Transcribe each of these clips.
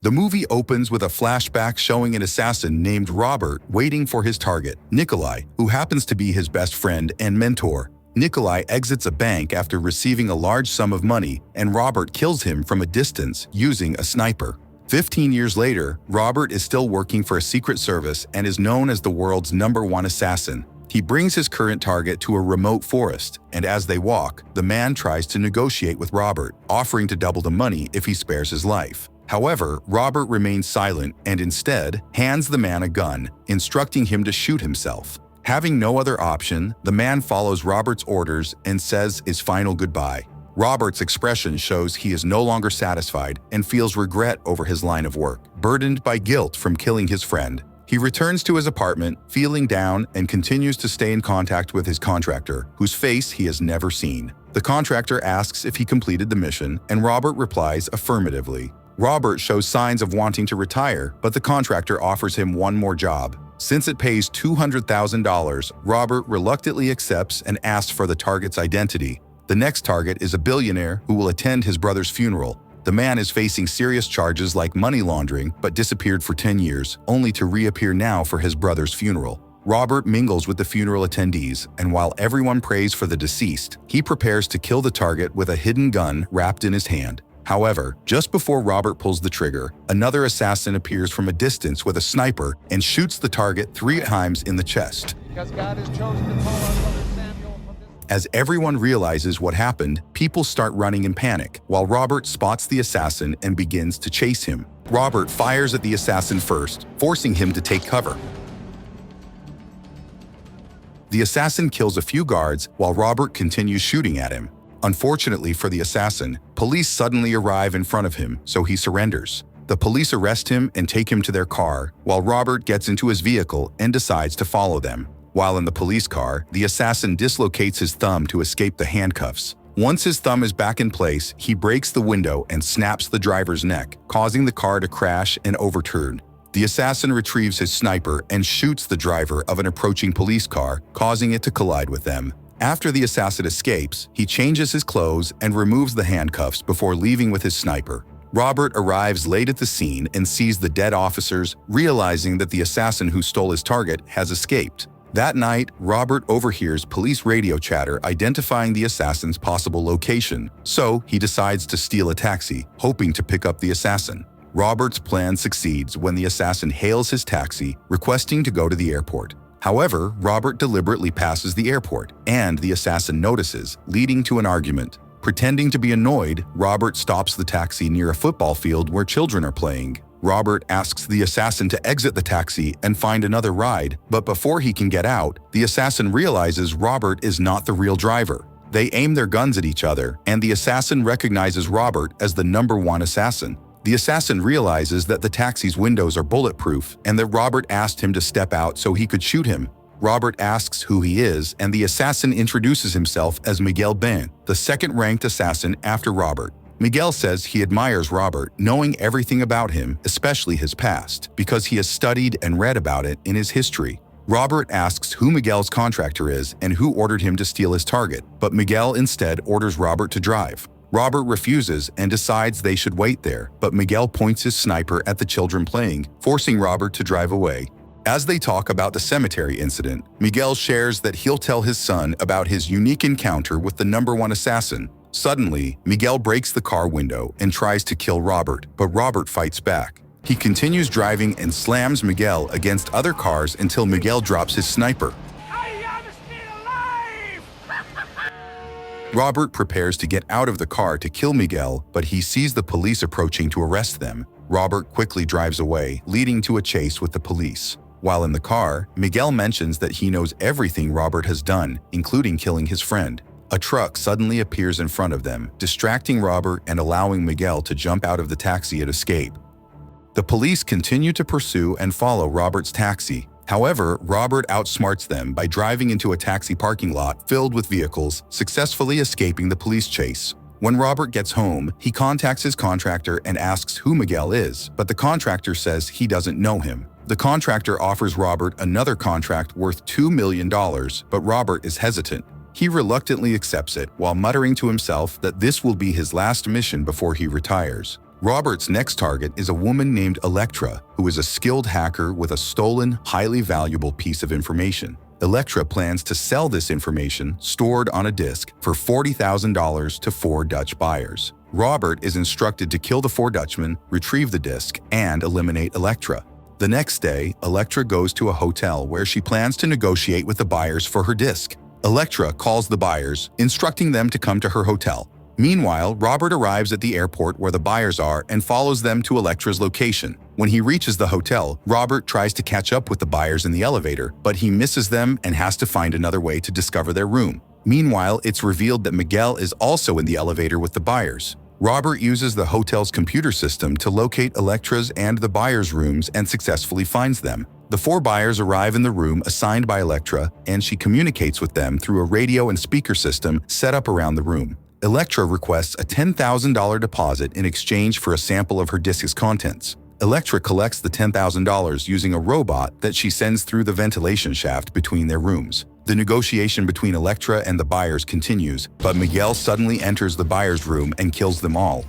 The movie opens with a flashback showing an assassin named Robert waiting for his target, Nikolai, who happens to be his best friend and mentor. Nikolai exits a bank after receiving a large sum of money, and Robert kills him from a distance using a sniper. 15 years later, Robert is still working for a secret service and is known as the world's #1 assassin. He brings his current target to a remote forest, and as they walk, the man tries to negotiate with Robert, offering to double the money if he spares his life. However, Robert remains silent and instead hands the man a gun, instructing him to shoot himself. Having no other option, the man follows Robert's orders and says his final goodbye. Robert's expression shows he is no longer satisfied and feels regret over his line of work, burdened by guilt from killing his friend. He returns to his apartment, feeling down, and continues to stay in contact with his contractor, whose face he has never seen. The contractor asks if he completed the mission, and Robert replies affirmatively. Robert shows signs of wanting to retire, but the contractor offers him one more job. Since it pays $200,000, Robert reluctantly accepts and asks for the target's identity. The next target is a billionaire who will attend his brother's funeral. The man is facing serious charges like money laundering, but disappeared for 10 years, only to reappear now for his brother's funeral. Robert mingles with the funeral attendees, and while everyone prays for the deceased, he prepares to kill the target with a hidden gun wrapped in his hand. However, just before Robert pulls the trigger, another assassin appears from a distance with a sniper and shoots the target 3 times in the chest. Because God has chosen to call our brother Samuel from this. As everyone realizes what happened, people start running in panic, while Robert spots the assassin and begins to chase him. Robert fires at the assassin first, forcing him to take cover. The assassin kills a few guards while Robert continues shooting at him. Unfortunately for the assassin, police suddenly arrive in front of him, so he surrenders. The police arrest him and take him to their car, while Robert gets into his vehicle and decides to follow them. While in the police car, the assassin dislocates his thumb to escape the handcuffs. Once his thumb is back in place, he breaks the window and snaps the driver's neck, causing the car to crash and overturn. The assassin retrieves his sniper and shoots the driver of an approaching police car, causing it to collide with them. After the assassin escapes, he changes his clothes and removes the handcuffs before leaving with his sniper. Robert arrives late at the scene and sees the dead officers, realizing that the assassin who stole his target has escaped. That night, Robert overhears police radio chatter identifying the assassin's possible location, so he decides to steal a taxi, hoping to pick up the assassin. Robert's plan succeeds when the assassin hails his taxi, requesting to go to the airport. However, Robert deliberately passes the airport, and the assassin notices, leading to an argument. Pretending to be annoyed, Robert stops the taxi near a football field where children are playing. Robert asks the assassin to exit the taxi and find another ride, but before he can get out, the assassin realizes Robert is not the real driver. They aim their guns at each other, and the assassin recognizes Robert as the #1 assassin. The assassin realizes that the taxi's windows are bulletproof and that Robert asked him to step out so he could shoot him. Robert asks who he is, and the assassin introduces himself as Miguel Bain, the second-ranked assassin after Robert. Miguel says he admires Robert, knowing everything about him, especially his past, because he has studied and read about it in his history. Robert asks who Miguel's contractor is and who ordered him to steal his target, but Miguel instead orders Robert to drive. Robert refuses and decides they should wait there, but Miguel points his sniper at the children playing, forcing Robert to drive away. As they talk about the cemetery incident, Miguel shares that he'll tell his son about his unique encounter with the #1 assassin. Suddenly, Miguel breaks the car window and tries to kill Robert, but Robert fights back. He continues driving and slams Miguel against other cars until Miguel drops his sniper. Robert prepares to get out of the car to kill Miguel, but he sees the police approaching to arrest them. Robert quickly drives away, leading to a chase with the police. While in the car, Miguel mentions that he knows everything Robert has done, including killing his friend. A truck suddenly appears in front of them, distracting Robert and allowing Miguel to jump out of the taxi and escape. The police continue to pursue and follow Robert's taxi. However, Robert outsmarts them by driving into a taxi parking lot filled with vehicles, successfully escaping the police chase. When Robert gets home, he contacts his contractor and asks who Miguel is, but the contractor says he doesn't know him. The contractor offers Robert another contract worth $2 million, but Robert is hesitant. He reluctantly accepts it while muttering to himself that this will be his last mission before he retires. Robert's next target is a woman named Electra, who is a skilled hacker with a stolen, highly valuable piece of information. Electra plans to sell this information, stored on a disk, for $40,000 to 4 Dutch buyers. Robert is instructed to kill the 4 Dutchmen, retrieve the disk, and eliminate Electra. The next day, Electra goes to a hotel where she plans to negotiate with the buyers for her disk. Electra calls the buyers, instructing them to come to her hotel. Meanwhile, Robert arrives at the airport where the buyers are and follows them to Electra's location. When he reaches the hotel, Robert tries to catch up with the buyers in the elevator, but he misses them and has to find another way to discover their room. Meanwhile, it's revealed that Miguel is also in the elevator with the buyers. Robert uses the hotel's computer system to locate Electra's and the buyers' rooms and successfully finds them. The 4 buyers arrive in the room assigned by Electra, and she communicates with them through a radio and speaker system set up around the room. Electra requests a $10,000 deposit in exchange for a sample of her disk's contents. Electra collects the $10,000 using a robot that she sends through the ventilation shaft between their rooms. The negotiation between Electra and the buyers continues, but Miguel suddenly enters the buyers' room and kills them all.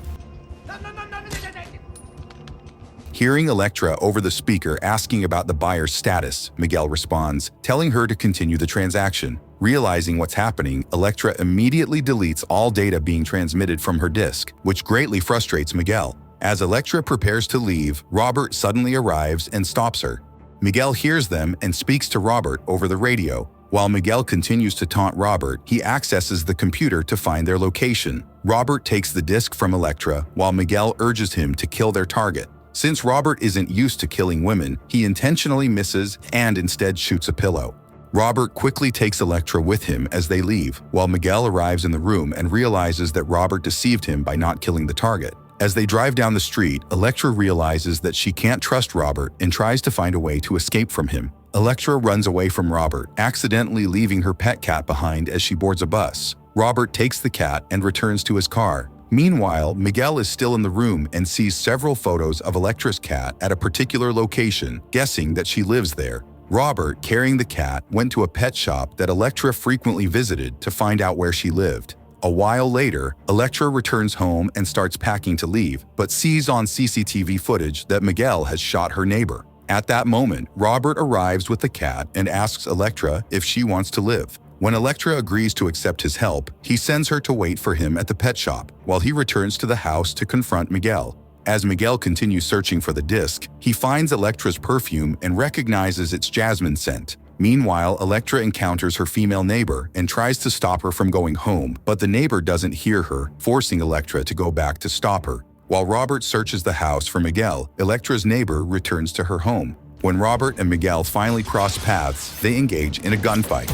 Hearing Electra over the speaker asking about the buyer's status, Miguel responds, telling her to continue the transaction. Realizing what's happening, Electra immediately deletes all data being transmitted from her disk, which greatly frustrates Miguel. As Electra prepares to leave, Robert suddenly arrives and stops her. Miguel hears them and speaks to Robert over the radio. While Miguel continues to taunt Robert, he accesses the computer to find their location. Robert takes the disk from Electra, while Miguel urges him to kill their target. Since Robert isn't used to killing women, he intentionally misses and instead shoots a pillow. Robert quickly takes Electra with him as they leave, while Miguel arrives in the room and realizes that Robert deceived him by not killing the target. As they drive down the street, Electra realizes that she can't trust Robert and tries to find a way to escape from him. Electra runs away from Robert, accidentally leaving her pet cat behind as she boards a bus. Robert takes the cat and returns to his car. Meanwhile, Miguel is still in the room and sees several photos of Electra's cat at a particular location, guessing that she lives there. Robert, carrying the cat, went to a pet shop that Electra frequently visited to find out where she lived. A while later, Electra returns home and starts packing to leave, but sees on CCTV footage that Miguel has shot her neighbor. At that moment, Robert arrives with the cat and asks Electra if she wants to live. When Electra agrees to accept his help, he sends her to wait for him at the pet shop, while he returns to the house to confront Miguel. As Miguel continues searching for the disc, he finds Electra's perfume and recognizes its jasmine scent. Meanwhile, Electra encounters her female neighbor and tries to stop her from going home, but the neighbor doesn't hear her, forcing Electra to go back to stop her. While Robert searches the house for Miguel, Electra's neighbor returns to her home. When Robert and Miguel finally cross paths, they engage in a gunfight.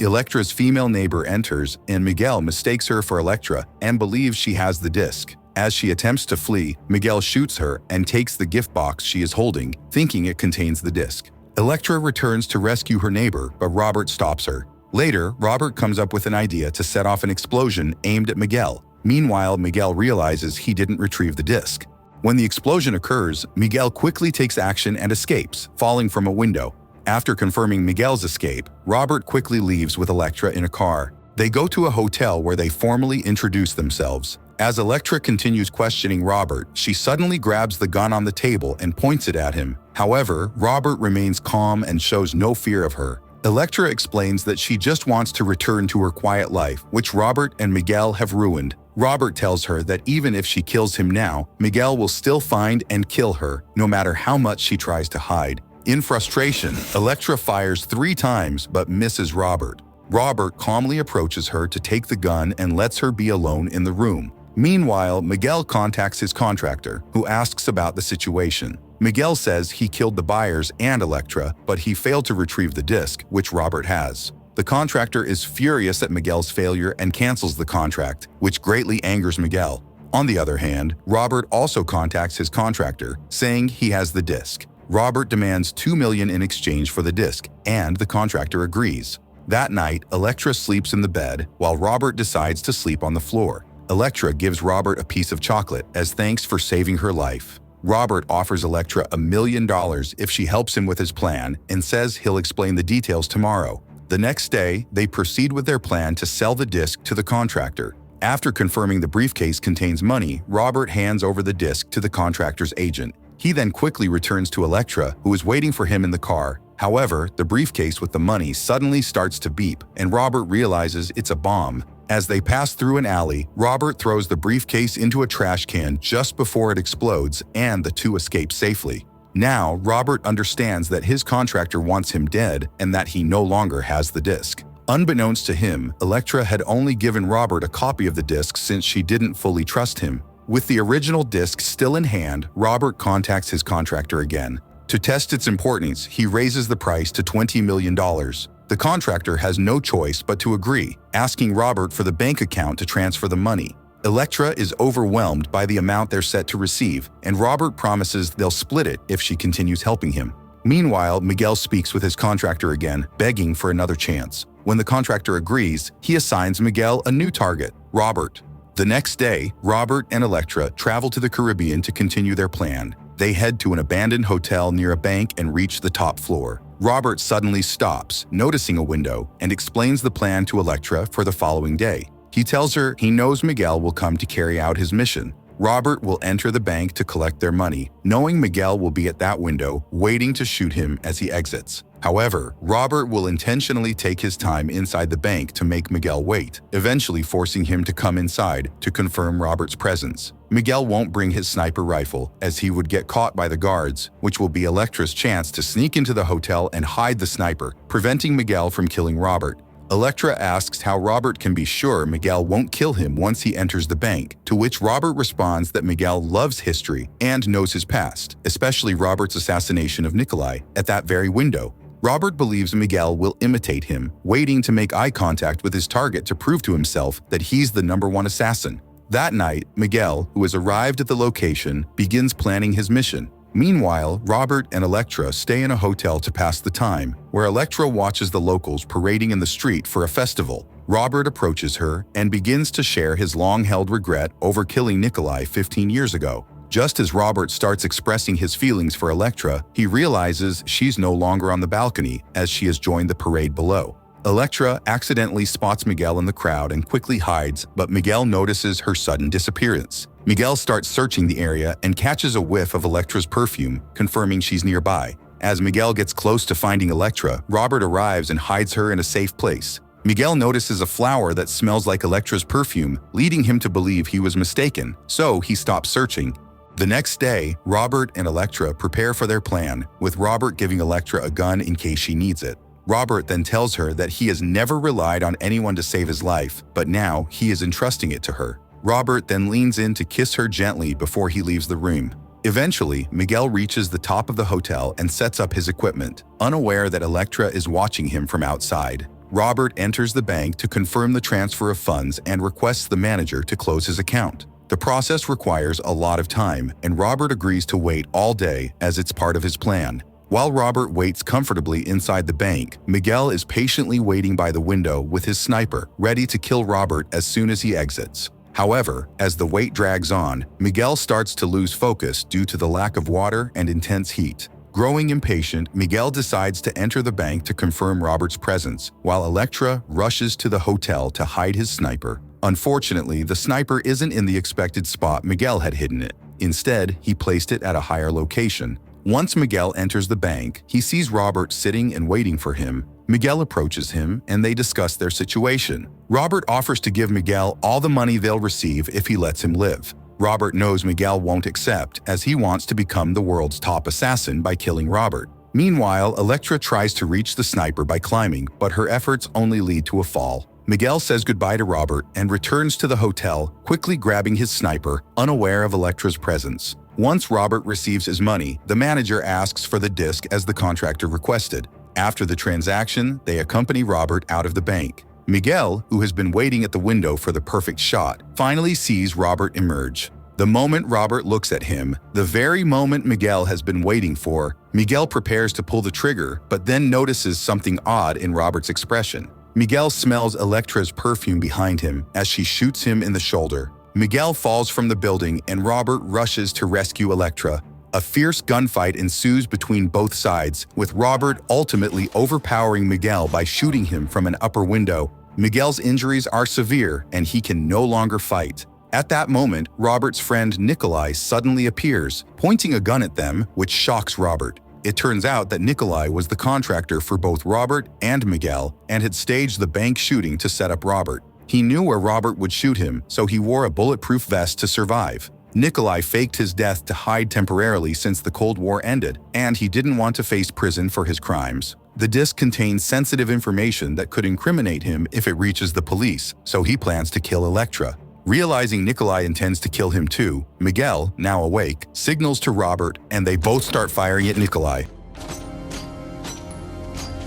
Electra's female neighbor enters, and Miguel mistakes her for Electra and believes she has the disc. As she attempts to flee, Miguel shoots her and takes the gift box she is holding, thinking it contains the disc. Electra returns to rescue her neighbor, but Robert stops her. Later, Robert comes up with an idea to set off an explosion aimed at Miguel. Meanwhile, Miguel realizes he didn't retrieve the disc. When the explosion occurs, Miguel quickly takes action and escapes, falling from a window. After confirming Miguel's escape, Robert quickly leaves with Electra in a car. They go to a hotel where they formally introduce themselves. As Electra continues questioning Robert, she suddenly grabs the gun on the table and points it at him. However, Robert remains calm and shows no fear of her. Electra explains that she just wants to return to her quiet life, which Robert and Miguel have ruined. Robert tells her that even if she kills him now, Miguel will still find and kill her, no matter how much she tries to hide. In frustration, Electra fires 3 times but misses Robert. Robert calmly approaches her to take the gun and lets her be alone in the room. Meanwhile, Miguel contacts his contractor, who asks about the situation. Miguel says he killed the buyers and Electra, but he failed to retrieve the disc, which Robert has. The contractor is furious at Miguel's failure and cancels the contract, which greatly angers Miguel. On the other hand, Robert also contacts his contractor, saying he has the disc. Robert demands $2 million in exchange for the disc, and the contractor agrees. That night, Electra sleeps in the bed, while Robert decides to sleep on the floor. Electra gives Robert a piece of chocolate as thanks for saving her life. Robert offers Electra $1 million if she helps him with his plan and says he'll explain the details tomorrow. The next day, they proceed with their plan to sell the disc to the contractor. After confirming the briefcase contains money, Robert hands over the disc to the contractor's agent. He then quickly returns to Elektra, who is waiting for him in the car. However, the briefcase with the money suddenly starts to beep, and Robert realizes it's a bomb. As they pass through an alley, Robert throws the briefcase into a trash can just before it explodes, and the two escape safely. Now, Robert understands that his contractor wants him dead and that he no longer has the disc. Unbeknownst to him, Elektra had only given Robert a copy of the disc since she didn't fully trust him. With the original disc still in hand, Robert contacts his contractor again. To test its importance, he raises the price to $20 million. The contractor has no choice but to agree, asking Robert for the bank account to transfer the money. Elektra is overwhelmed by the amount they're set to receive, and Robert promises they'll split it if she continues helping him. Meanwhile, Miguel speaks with his contractor again, begging for another chance. When the contractor agrees, he assigns Miguel a new target, Robert. The next day, Robert and Elektra travel to the Caribbean to continue their plan. They head to an abandoned hotel near a bank and reach the top floor. Robert suddenly stops, noticing a window, and explains the plan to Elektra for the following day. He tells her he knows Miguel will come to carry out his mission. Robert will enter the bank to collect their money, knowing Miguel will be at that window, waiting to shoot him as he exits. However, Robert will intentionally take his time inside the bank to make Miguel wait, eventually forcing him to come inside to confirm Robert's presence. Miguel won't bring his sniper rifle, as he would get caught by the guards, which will be Elektra's chance to sneak into the hotel and hide the sniper, preventing Miguel from killing Robert. Elektra asks how Robert can be sure Miguel won't kill him once he enters the bank, to which Robert responds that Miguel loves history and knows his past, especially Robert's assassination of Nikolai at that very window. Robert believes Miguel will imitate him, waiting to make eye contact with his target to prove to himself that he's the #1 assassin. That night, Miguel, who has arrived at the location, begins planning his mission. Meanwhile, Robert and Elektra stay in a hotel to pass the time, where Elektra watches the locals parading in the street for a festival. Robert approaches her and begins to share his long-held regret over killing Nikolai 15 years ago. Just as Robert starts expressing his feelings for Elektra, he realizes she's no longer on the balcony as she has joined the parade below. Elektra accidentally spots Miguel in the crowd and quickly hides, but Miguel notices her sudden disappearance. Miguel starts searching the area and catches a whiff of Elektra's perfume, confirming she's nearby. As Miguel gets close to finding Elektra, Robert arrives and hides her in a safe place. Miguel notices a flower that smells like Elektra's perfume, leading him to believe he was mistaken, so he stops searching. The next day, Robert and Elektra prepare for their plan, with Robert giving Elektra a gun in case she needs it. Robert then tells her that he has never relied on anyone to save his life, but now he is entrusting it to her. Robert then leans in to kiss her gently before he leaves the room. Eventually, Miguel reaches the top of the hotel and sets up his equipment, unaware that Elektra is watching him from outside. Robert enters the bank to confirm the transfer of funds and requests the manager to close his account. The process requires a lot of time, and Robert agrees to wait all day as it's part of his plan. While Robert waits comfortably inside the bank, Miguel is patiently waiting by the window with his sniper, ready to kill Robert as soon as he exits. However, as the wait drags on, Miguel starts to lose focus due to the lack of water and intense heat. Growing impatient, Miguel decides to enter the bank to confirm Robert's presence, while Elektra rushes to the hotel to hide his sniper. Unfortunately, the sniper isn't in the expected spot Miguel had hidden it. Instead, he placed it at a higher location. Once Miguel enters the bank, he sees Robert sitting and waiting for him. Miguel approaches him, and they discuss their situation. Robert offers to give Miguel all the money they'll receive if he lets him live. Robert knows Miguel won't accept, as he wants to become the world's top assassin by killing Robert. Meanwhile, Elektra tries to reach the sniper by climbing, but her efforts only lead to a fall. Miguel says goodbye to Robert and returns to the hotel, quickly grabbing his sniper, unaware of Elektra's presence. Once Robert receives his money, the manager asks for the disc as the contractor requested. After the transaction, they accompany Robert out of the bank. Miguel, who has been waiting at the window for the perfect shot, finally sees Robert emerge. The moment Robert looks at him, the very moment Miguel has been waiting for, Miguel prepares to pull the trigger, but then notices something odd in Robert's expression. Miguel smells Elektra's perfume behind him as she shoots him in the shoulder. Miguel falls from the building and Robert rushes to rescue Elektra. A fierce gunfight ensues between both sides, with Robert ultimately overpowering Miguel by shooting him from an upper window. Miguel's injuries are severe and he can no longer fight. At that moment, Robert's friend Nikolai suddenly appears, pointing a gun at them, which shocks Robert. It turns out that Nikolai was the contractor for both Robert and Miguel and had staged the bank shooting to set up Robert. He knew where Robert would shoot him, so he wore a bulletproof vest to survive. Nikolai faked his death to hide temporarily since the Cold War ended, and he didn't want to face prison for his crimes. The disc contains sensitive information that could incriminate him if it reaches the police, so he plans to kill Elektra. Realizing Nikolai intends to kill him too, Miguel, now awake, signals to Robert and they both start firing at Nikolai.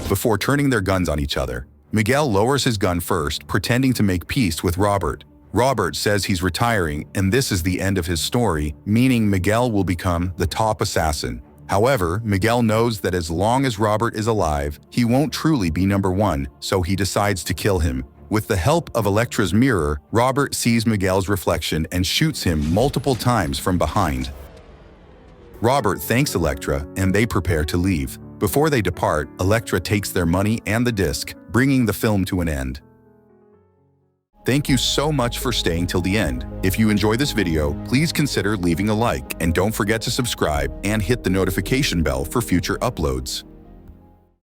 Before turning their guns on each other, Miguel lowers his gun first, pretending to make peace with Robert. Robert says he's retiring and this is the end of his story, meaning Miguel will become the top assassin. However, Miguel knows that as long as Robert is alive, he won't truly be number one, so he decides to kill him. With the help of Elektra's mirror, Robert sees Miguel's reflection and shoots him multiple times from behind. Robert thanks Elektra and they prepare to leave. Before they depart, Elektra takes their money and the disc, bringing the film to an end. Thank you so much for staying till the end. If you enjoy this video, please consider leaving a like and don't forget to subscribe and hit the notification bell for future uploads.